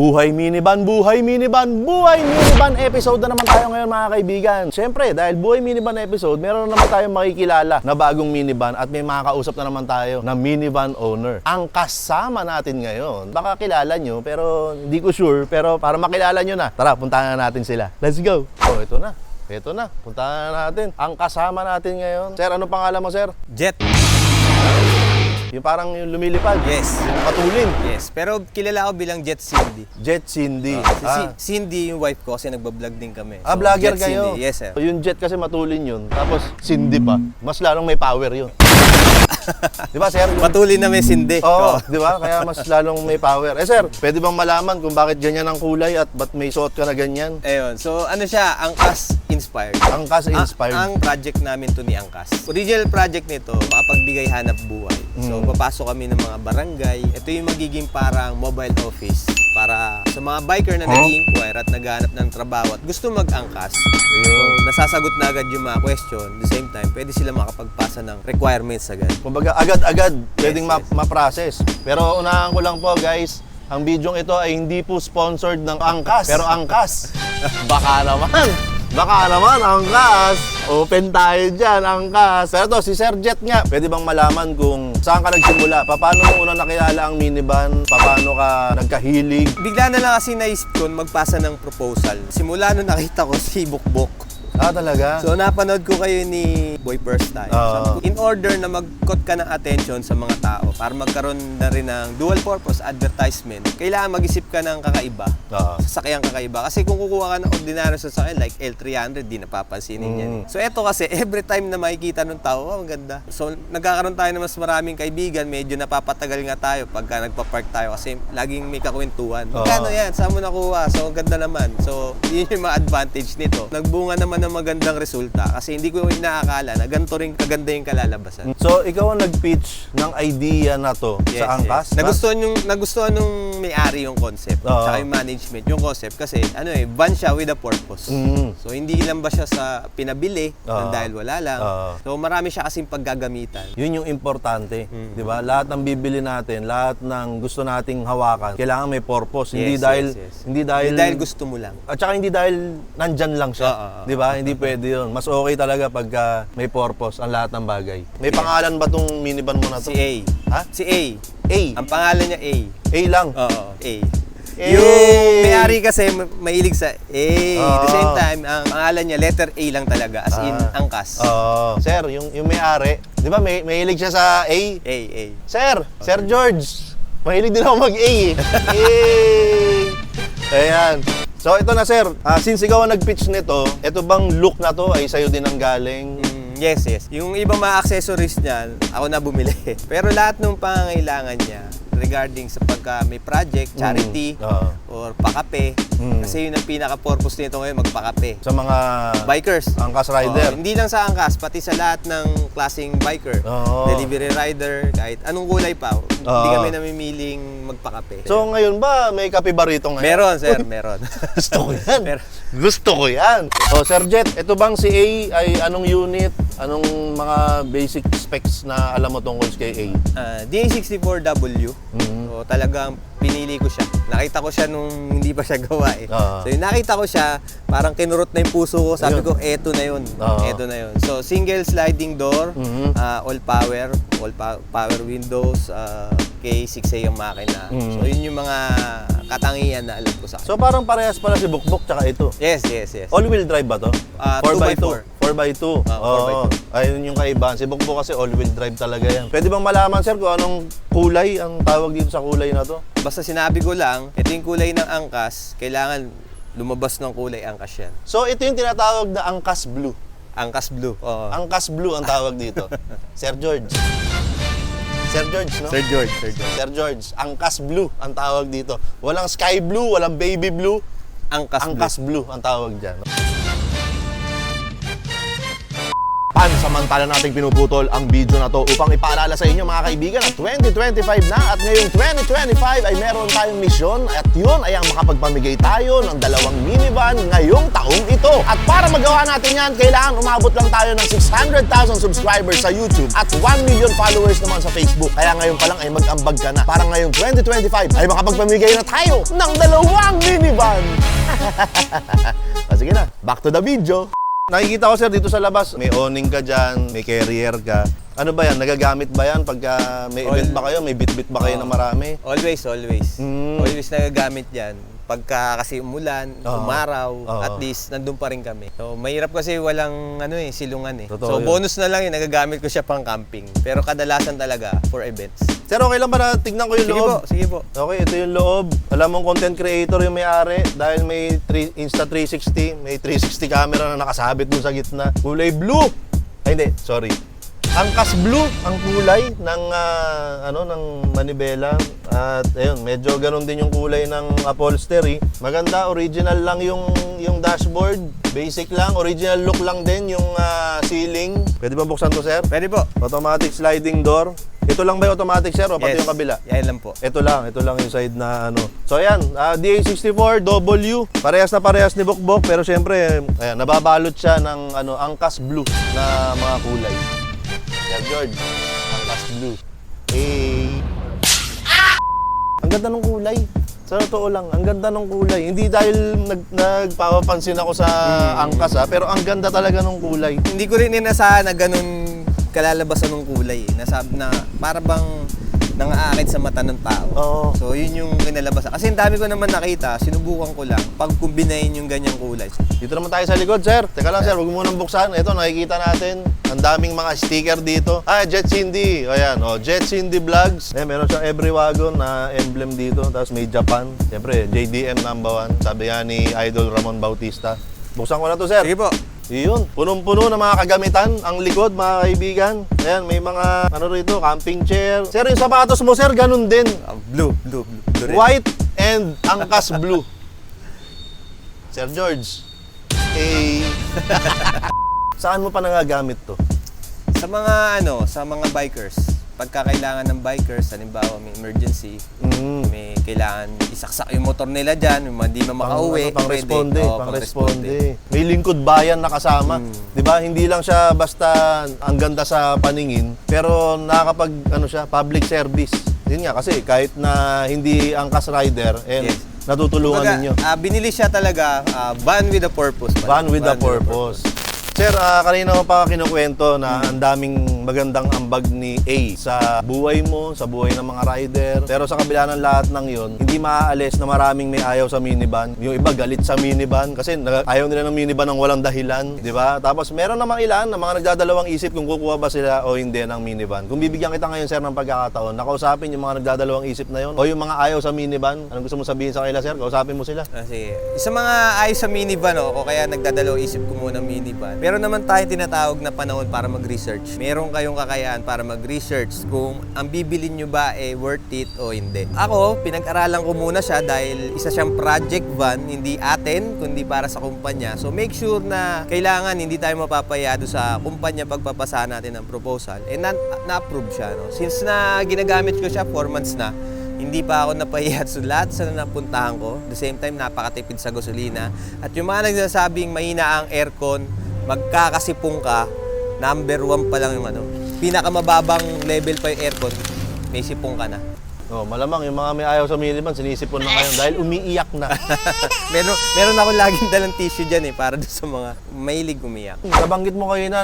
Buhay minivan, buhay minivan, buhay minivan episode na naman tayo ngayon mga kaibigan. Siyempre, dahil buhay minivan episode, meron na naman tayong makikilala na bagong minivan at may makakausap na naman tayo na minivan owner. Ang kasama natin ngayon, baka kilala nyo pero hindi ko sure, pero para makilala nyo na, tara, puntahan na natin sila. Let's go! Oh, ito na. Ito na, puntahan na natin. Ang kasama natin ngayon. Sir, ano pangalan mo, sir? Jet. Yung parang yung lumilipad. Yes. Yung patulin. Yes. Pero kilala ko bilang Jet Cindy. Jet Cindy. Cindy yung wife ko kasi nagbablog din kami. So, vlogger Jet kayo? Cindy. Yes, sir. Yung Jet kasi matulin yun. Tapos Cindy pa. Mas lalong may power yun. Di ba, sir? Matulin na may Cindy. Oo, di ba? Kaya mas lalong may power. Eh, sir, pwede bang malaman kung bakit ganyan ang kulay at ba't may suot ka na ganyan? Ayun. So, ano siya? Angkas inspired. Angkas inspired. Ang project namin to ni Angkas. Original project nito, makapagbigay hanap buhay. So, papasok kami ng mga barangay. Ito yung magiging parang mobile office para sa mga biker na nag-i-inquire at naghahanap ng trabaho at gusto mag-angkas. So, nasasagot na agad yung mga question. At the same time, pwede sila makapagpasa ng requirements agad. Kumbaga, agad-agad pwedeng Yes. ma-process. Pero unahan ko lang po, guys, ang bidyong ito ay hindi po sponsored ng Angkas. Pero Angkas, baka naman, Angkas. Open tayo dyan, Angkas. Pero to, si Sir Jet nga, pwede bang malaman kung saan ka nagsimula? Paano mo unang nakilala ang minivan? Paano ka nagkahilig? Bigla na lang kasi naisip ko magpasa ng proposal. Simula nung nakita ko si Bukbok. Ah, talaga? So napanood ko kayo ni Boy First Time. Sabi ko, in order na mag-caught ka ng attention sa mga tao para magkaroon na rin ng dual purpose advertisement, kailangan mag-isip ka ng kakaiba. Sasakyang kakaiba. Kasi kung kukuha ka ng ordinaryo sasakyan like L300, di napapansinin yan. So eto kasi, every time na makikita ng tao, ang ganda. So nagkakaroon tayo ng mas maraming kaibigan, medyo napapatagal nga tayo pagka nagpa-park tayo kasi laging may kakwentuhan. Magkano yan? Saan mo nakuha? So ang ganda naman. So yun yung mga advantage nito. Nagbunga naman ng magandang resulta kasi hindi ko inaakala na ganito rin kaganda yung kalalabasan. So, ikaw ang nag-pitch ng idea na to sa Angkas? Yes. Nagustuhan nung may-ari yung concept, saka yung management yung concept kasi van siya with a purpose. So, hindi lang ba siya sa pinabili dahil wala lang. So, marami siya kasing paggagamitan. Yun yung importante, di ba? Lahat ng bibili natin, lahat ng gusto nating hawakan, kailangan may purpose. Hindi dahil gusto mo lang. At saka hindi dahil nandyan lang siya, di ba? Hindi pwede yun. Mas okay talaga pagka may purpose ang lahat ng bagay. May pangalan ba tong minivan mo na to? Si A. Ha? Si A. A. Ang pangalan niya A. A lang. Oo, A. A. Yung may-ari kasi mahilig sa A. At the same time, ang pangalan niya letter A lang talaga, as in Angkas. Sir, yung may-ari, di ba mahilig siya sa A? A. Sir George, mahilig din ako mag-A eh. Ayan. So ito na sir, since ikaw ang nag-pitch nito, ito bang look na to ay sa'yo din ang galing? Yes. Yung ibang mga accessories niyan, ako na bumili. Pero lahat ng pangangailangan niya regarding sa pagka may project, charity, or pakape. Kasi yun ang pinaka-purpose nito ngayon, magpakape. Sa mga bikers. Angkas rider. Hindi lang sa Angkas, pati sa lahat ng klaseng biker. Delivery rider, kahit anong kulay pa. Hindi kami namimiling magpakape. So ngayon ba, may kape ba rito ngayon? Meron, sir, meron. Gusto ko yan. Gusto ko yan. O, Sir Jet, ito bang si A ay anong unit? Anong mga basic specs na alam mo tungkol kay A? DA64W. So talagang pinili ko siya. Nakita ko siya nung hindi pa siya gawa eh. So yung nakita ko siya, parang kinurot na yung puso ko. Sabi ko, eto na yun. Eto na yun. So single sliding door, all power windows, K6A yung makina. So yun yung mga katangian na alam ko sa akin. So parang parehas pala si Bukbok tsaka ito. Yes. All-wheel drive ba to? 4x4. 4x2. Ayun yung kaibahan. Si Bukbok kasi all-wheel drive talaga yan. Pwede bang malaman sir kung anong kulay ang tawag dito sa kulay na to? Basta sinabi ko lang, ito yung kulay ng Angkas, kailangan lumabas ng kulay Angkas yan. So ito yung tinatawag na Angkas Blue. Angkas Blue. Angkas Blue ang tawag dito. Sir George, no? Sir George. Sir George, Angkas Blue ang tawag dito. Walang sky blue, walang baby blue. Angkas Blue ang tawag dyan. Pansamantala nating pinuputol ang video na to upang ipaalala sa inyo mga kaibigan na 2025 na at ngayong 2025 ay meron tayong misyon at yun ay ang makapagpamigay tayo ng 2 minivan ngayong taong ito. At para magawa natin yan, kailangan umabot lang tayo ng 600,000 subscribers sa YouTube at 1 million followers naman sa Facebook. Kaya ngayon pa lang ay mag-ambag ka na. Para ngayong 2025 ay makapagpamigay na tayo ng 2 minivan. Sige na, back to the video. Nakikita ko sir dito sa labas, may awning ka dyan, may carrier ka. Ano ba yan? Nagagamit ba yan pagka may event ba kayo? May bit-bit ba kayo na marami? Always. Always nagagamit yan. Pagka kasi umulan, umaraw, at least nandun pa rin kami. So, mahirap kasi walang silungan eh. Totoo so, yun. bonus na lang yun, nagagamit ko siya pang camping. Pero kadalasan talaga for events. Sir, okay lang ba na tignan ko yung loob? Sige po. Okay, ito yung loob. Alam mong content creator yung may-ari dahil may Insta360, may 360 camera na nakasabit dun sa gitna. Kulay blue! Ay hindi, sorry. Angkas blue ang kulay ng ng manibela at ayun, medyo ganun din yung kulay ng upholstery. Maganda, original lang yung dashboard. Basic lang, original look lang din yung ceiling. Pwede ba buksan to, sir? Pwede po. Automatic sliding door. Ito lang ba yung automatic, sir? O pati yung kabila? Yan lang po. Ito lang yung side na ano. So ayan, DA64W, parehas na parehas ni Bokbok, pero syempre, ayan, nababalot siya ng angkas blue na mga kulay. Sir George, angkas blue. Ang ganda ng kulay. Sa totoo lang, ang ganda ng kulay. Hindi dahil nagpapapansin ako sa angkas pero ang ganda talaga ng kulay. Hindi ko rin inasahan na ganun kalalabasan ng kulay. Na para bang nangaakit sa mata ng tao. Oo. So, yun yung kinalabasan. Kasi ang dami ko naman nakita, sinubukan ko lang pagkumbinahin yung ganyang kulay. Dito naman tayo sa likod, sir. Teka lang, sir, huwag mo munang buksan. Ito, nakikita natin. Ang daming mga sticker dito. Jet Cindy. Ayan, Jet Cindy Vlogs. Meron siyang every wagon na emblem dito. Tapos may Japan. Siyempre, JDM #1. Sabi nga ni Idol Ramon Bautista. Buksan ko na to, sir. Sige po. Iyon, punong-puno ng mga kagamitan ang likod, mga kaibigan. Ayan, may mga rito, camping chair. Sir, yung sapatos mo, sir, ganun din. Blue rin. White and angkas blue. Sir George, saan mo pa nangagamit to? Sa mga bikers. Pagka kailangan ng bikers, halimbawa may emergency, may kailangan isaksak yung motor nila dyan, hindi makauwi. Pang-responde. May lingkod bayan na kasama. 'Di ba? Hindi lang siya basta ang ganda sa paningin, pero nakakapag public service. Yun nga kasi kahit na hindi angkas rider natutulungan ninyo. Binili siya talaga van with a purpose. Van with a purpose. Sir, kanina mo pa kinukwento na ang daming magandang ambag ni A sa buhay mo, sa buhay ng mga rider. Pero sa kabila ng lahat ng yon, hindi maaalis na maraming may ayaw sa minivan. Yung iba galit sa minivan kasi ayaw nila ng minivan ng walang dahilan, di ba? Tapos meron namang ilan na mga nagdadalawang isip kung kukuha ba sila o hindi ng minivan. Kung bibigyan kita ngayon, sir, ng pagkakataon, nakausapin yung mga nagdadalawang isip na yon o yung mga ayaw sa minivan. Anong gusto mo sabihin sa kanila, sir? Kausapin mo sila. Kasi sa mga ayaw sa minivan o kaya nagdadalawang isip ko muna minivan. Meron naman tayong tinatawag na panahon para mag-research. Meron kayong kakayahan para mag-research kung ang bibilin nyo ba worth it o hindi. Ako, pinag-aralan ko muna siya dahil isa siyang project van, hindi atin, kundi para sa kumpanya. So make sure na kailangan hindi tayo mapapayado sa kumpanya pagpapasa natin ng proposal. Na-approve siya. No? Since na ginagamit ko siya 4 months na, hindi pa ako napahiya sa lahat sa napuntahan ko. At the same time, napakatipid sa gasolina. At yung mga nagsasabing mahina ang aircon, magkakasipong ka, number 1 pa lang yung pinakamababang level pa yung aircon, may sipong ka na. Malamang yung mga may ayaw sa minivan, sinisipon na ngayon dahil umiiyak na. meron ako laging dalang tissue dyan para doon sa mga mahilig umiyak. Nabanggit mo kayo na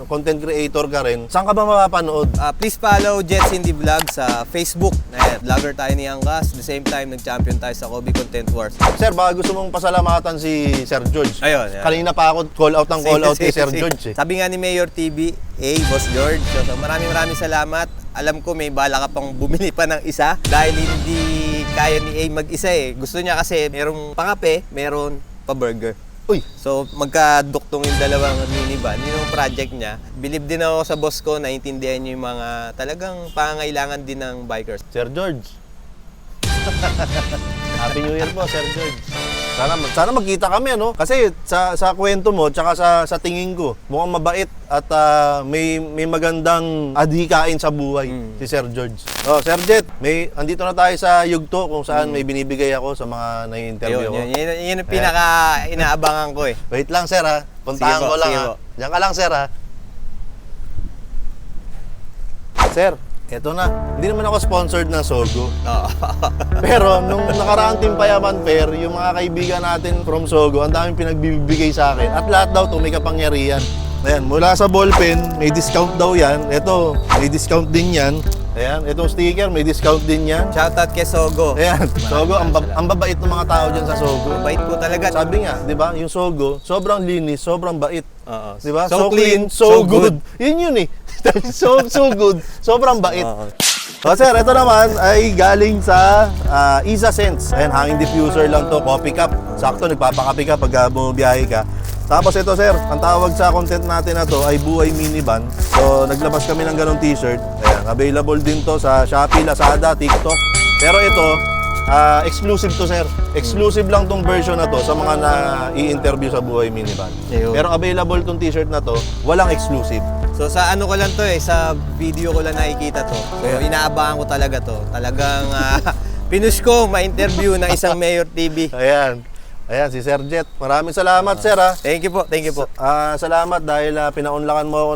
content creator ka rin. Saan ka ba mapapanood? Please follow Jet Cindy Vlog sa Facebook. Vlogger tayo ni Angkas. At the same time, nag-champion tayo sa Kobe Content Wars. Sir, baka gusto mong pasalamatan si Sir George. Ayun. Kanina pa ako call out kay Sir George. Sabi nga ni Mayor TV, Boss George. So, maraming salamat. Alam ko may bala ka pang bumili pa ng isa dahil hindi kaya ni A mag-isa Gusto niya kasi merong pangape, meron pa burger. Uy! So magkaduktong yung dalawang minivan. Yun yung project niya. Believe din ako sa boss ko, naiintindihan niyo yung mga talagang pangangailangan din ng bikers. Sir George. Happy New Year po, Sir George. Sana magkita kami, ano? Kasi sa kwento mo, tsaka sa tingin ko, mukhang mabait at may magandang adhikain sa buhay si Sir George. Oh, Sir Jet, andito na tayo sa yugto kung saan may binibigay ako sa mga nai-interview ko. Yun ang pinaka inaabangan ko eh. Wait lang, Sir, ha? Puntahan Sige po, ko lang, sige ha? po. Diyan ka lang, Sir, ha? Sir, eto na. Hindi naman ako sponsored ng Sogo. Oo. Pero nung nakaraang Team Payaman Fair, yung mga kaibigan natin from Sogo, ang daming pinagbibigay sa akin. At lahat daw to may kapangyarihan. Ayan, mula sa ballpen, may discount daw yan. Ito, may discount din yan. Ayan, itong sticker, may discount din yan. Shoutout kay Sogo. Ayan, Sogo, ang babait ng mga tao dyan sa Sogo. Mabait po talaga. Sabi nga, di ba, yung Sogo, sobrang linis, sobrang bait. Oo. Di ba? So clean, so good. Yun eh. so good, sobrang bait. Oo. So sir, ito naman ay galing sa Isa Sense. Ayan, hanging diffuser lang to, coffee cup. Sakto, nagpapakape ka pag bumibiyahe ka. Tapos ito sir, ang tawag sa content natin na to ay Buhay Minivan. So naglabas kami ng ganong t-shirt. Ayan, available din to sa Shopee, Lazada, TikTok. Pero ito, exclusive to sir. Exclusive lang tong version na to sa mga na-i-interview sa Buhay Minivan. Ayun. Pero available tong t-shirt na to, walang exclusive. So sa ano ko lang to eh, sa video ko lang nakikita to. So Ayan. inaabangan ko talaga to. Talagang pinush ko ma-interview ng isang Mayor TV. Ayan. Ayan, si Sir Jet. Maraming salamat, sir, ha. Thank you po, thank you po. Salamat dahil pinaunlakan mo ako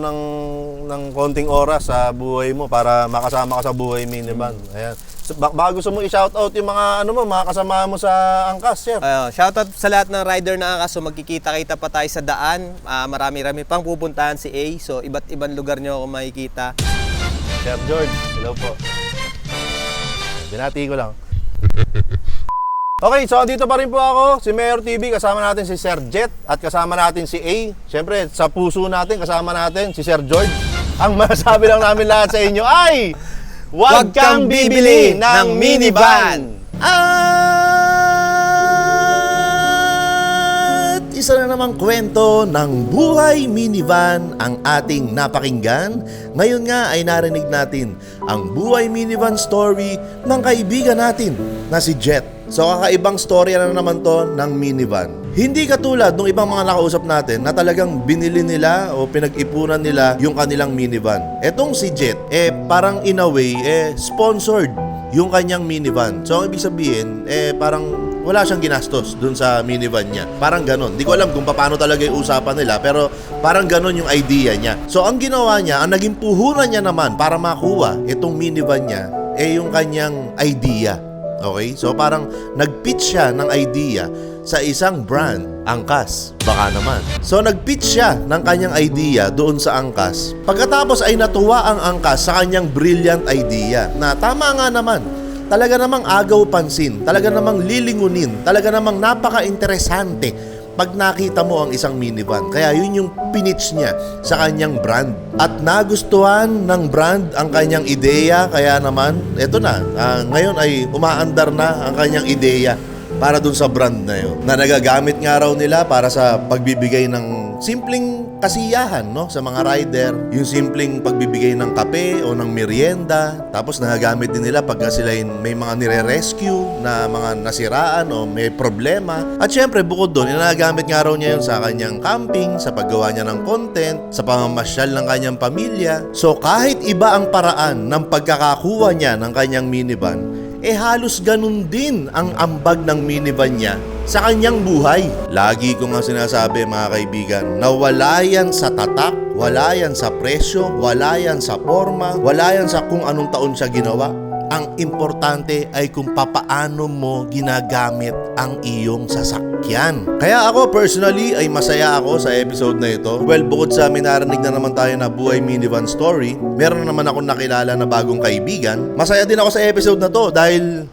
ng konting oras sa buhay mo para makasama ka sa Buhay Minivan. Ayan. So, baka gusto mo i-shoutout yung mga mga kasama mo sa angkas, sir. Shoutout sa lahat ng rider na angkas. So magkikita-kita pa tayo sa daan. Marami-rami pang pupuntahan si A. So iba't ibang lugar nyo ako makikita. Sir George, hello po. Binati ko lang. Okay, so dito pa rin po ako, si Mayor TV, kasama natin si Sir Jet at kasama natin si A. Siyempre, sa puso natin, kasama natin si Sir George. Ang masasabi lang namin lahat sa inyo ay, huwag kang bibili ng minivan! At isa na namang kwento ng Buhay Minivan ang ating napakinggan. Ngayon nga ay narinig natin ang Buhay Minivan story ng kaibigan natin na si Jet. So kakaibang storya na naman to ng minivan. Hindi katulad ng ibang mga nakausap natin na talagang binili nila o pinag-ipunan nila yung kanilang minivan. Etong si Jet, parang in a way, sponsored yung kanyang minivan. So ang ibig sabihin, parang wala siyang ginastos dun sa minivan niya. Parang ganon. Di ko alam kung paano talaga yung usapan nila, pero parang ganon yung idea niya. So ang ginawa niya, ang naging puhunan niya naman para makuha itong minivan niya, yung kanyang idea. Okay? So parang nag-pitch siya ng idea sa isang brand, Angkas. Baka naman. So nag-pitch siya ng kanyang idea doon sa Angkas. Pagkatapos ay natuwa ang Angkas sa kanyang brilliant idea na tama nga naman. Talaga namang agaw pansin, talaga namang lilingunin, talaga namang napaka-interesante pag nakita mo ang isang minivan. Kaya yun yung pinitch niya sa kanyang brand. At nagustuhan ng brand ang kanyang ideya. Kaya naman, eto na, ngayon ay umaandar na ang kanyang ideya para dun sa brand na yun. Na nagagamit nga raw nila para sa pagbibigay ng simpleng kasiyahan, no, sa mga rider. Yung simpleng pagbibigay ng kape o ng merienda. Tapos nagagamit din nila pagka sila may mga nire-rescue na mga nasiraan o may problema. At syempre bukod doon, nagagamit nga raw niya yun sa kanyang camping, sa paggawa niya ng content, sa pamamasyal ng kanyang pamilya. So kahit iba ang paraan ng pagkakakuha niya ng kanyang minivan, halos ganun din ang ambag ng minivan niya sa kanyang buhay. Lagi ko nga sinasabi, mga kaibigan, na wala yan sa tatak, wala yan sa presyo, wala yan sa forma, wala yan sa kung anong taon siya ginawa. Ang importante ay kung papaano mo ginagamit ang iyong sasakyan. Kaya ako personally ay masaya ako sa episode na ito. Well, bukod sa minarinig na naman tayo na Buhay Minivan story, meron na naman akong nakilala na bagong kaibigan. Masaya din ako sa episode na to dahil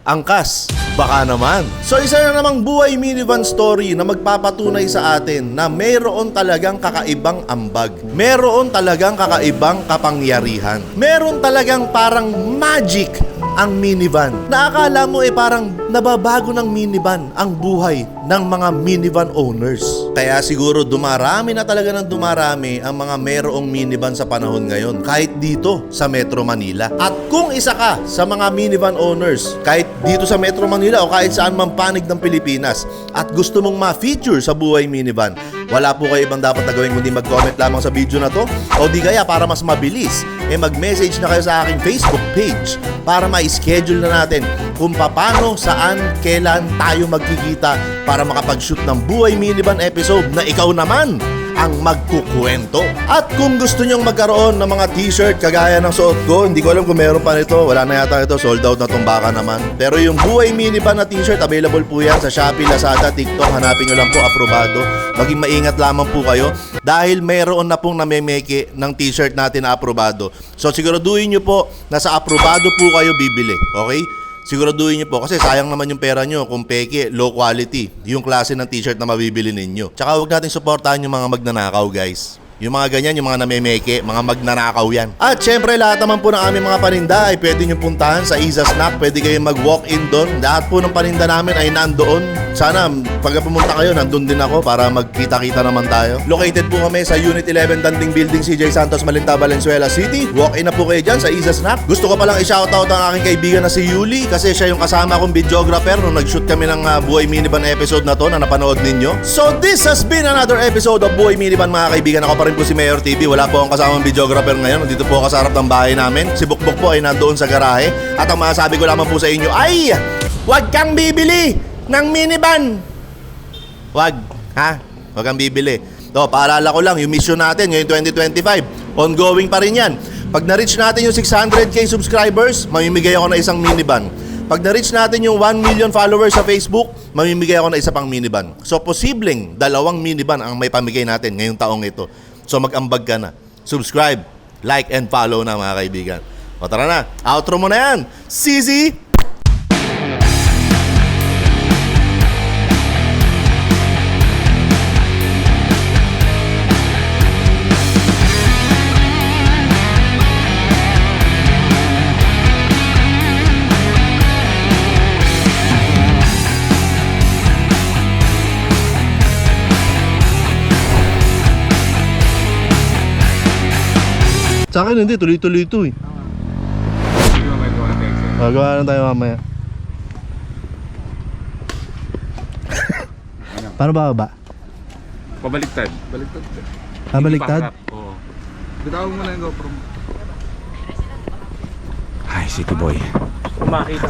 Angkas, baka naman. So isa na namang Buhay Minivan story na magpapatunay sa atin na mayroon talagang kakaibang ambag. Mayroon talagang kakaibang kapangyarihan. Meron talagang parang magic ang minivan. Naakala mo parang nababago ng minivan ang buhay ng mga minivan owners. Kaya siguro dumarami na talaga ng dumarami ang mga merong minivan sa panahon ngayon, kahit dito sa Metro Manila. At kung isa ka sa mga minivan owners, kahit dito sa Metro Manila o kahit saan man panig ng Pilipinas, at gusto mong ma-feature sa Buhay Minivan, wala po kayo ibang dapat na gawin kundi mag-comment lamang sa video na to, o di kaya para mas mabilis, mag-message na kayo sa aking Facebook page para ma-schedule na natin kung paano, saan, kailan tayo magkikita para makapag-shoot ng Buhay Minivan episode na ikaw naman ang magkukwento. At kung gusto nyong magkaroon ng mga t-shirt kagaya ng suot ko, hindi ko alam kung meron pa nito, wala na yata ito, sold out na tong baka naman. Pero yung Buhay Minivan na t-shirt, available po yan sa Shopee, Lazada, TikTok, hanapin nyo lang po, aprobado. Maging maingat lamang po kayo dahil mayroon na pong namemeke ng t-shirt natin na aprobado. So siguraduhin nyo po na sa aprobado po kayo bibili, okay? Siguraduhin nyo po kasi sayang naman yung pera nyo kung peke, low quality yung klase ng t-shirt na mabibili ninyo. Tsaka huwag natin suportahan yung mga magnanakaw, guys. Yung mga ganyan, yung mga namemeke, mga magnanakaw yan. At syempre, lahat naman po ng aming mga paninda ay pwede nyo puntahan sa Iza Snack. Pwede kayong mag-walk-in doon. Lahat po ng paninda namin ay nandoon. Sana, pag pumunta kayo, nandun din ako para magkita-kita naman tayo. Located po kami sa Unit 11 Danding Building, CJ Santos, Malinta, Valenzuela City. Walk-in na po kayo dyan sa Iza Snack. Gusto ko palang i-shoutout ang aking kaibigan na si Yuli kasi siya yung kasama kong videographer nung nag-shoot kami ng Buhay Minivan episode na to na napanood ninyo. So this has been another episode of Buhay Minivan, mga kaibigan. Ako pa rin po si Mayor TV. Wala po akong kasamang videographer ngayon. Dito po ako sa harap ng bahay namin. Si Bukbok po ay nandoon sa garahe. At ang masasabi ko lamang po sa inyo ay huwag kang bibili ng minivan. Huwag, ha? Huwag kang bibili. To, paalala ko lang, yung mission natin ngayong 2025, ongoing pa rin yan. Pag na-reach natin yung 600k subscribers, mamimigay ako na isang minivan. Pag na-reach natin yung 1 million followers sa Facebook, mamimigay ako na isa pang minivan. So, posibleng 2 minivan ang may pamigay natin ngayong taong ito. So, mag-ambag ka na. Subscribe, like, and follow na, mga kaibigan. O, tara na. Outro mo na yan. CZ! Sa akin hindi, tuloy-tuloy ito eh. Magawa na tayo mamaya. Paano ba? Pabaliktad. Baliktad. Baliktad? Oo. Bitawan mo na yung GoPro mo. Hi, City Boy. Kumakita.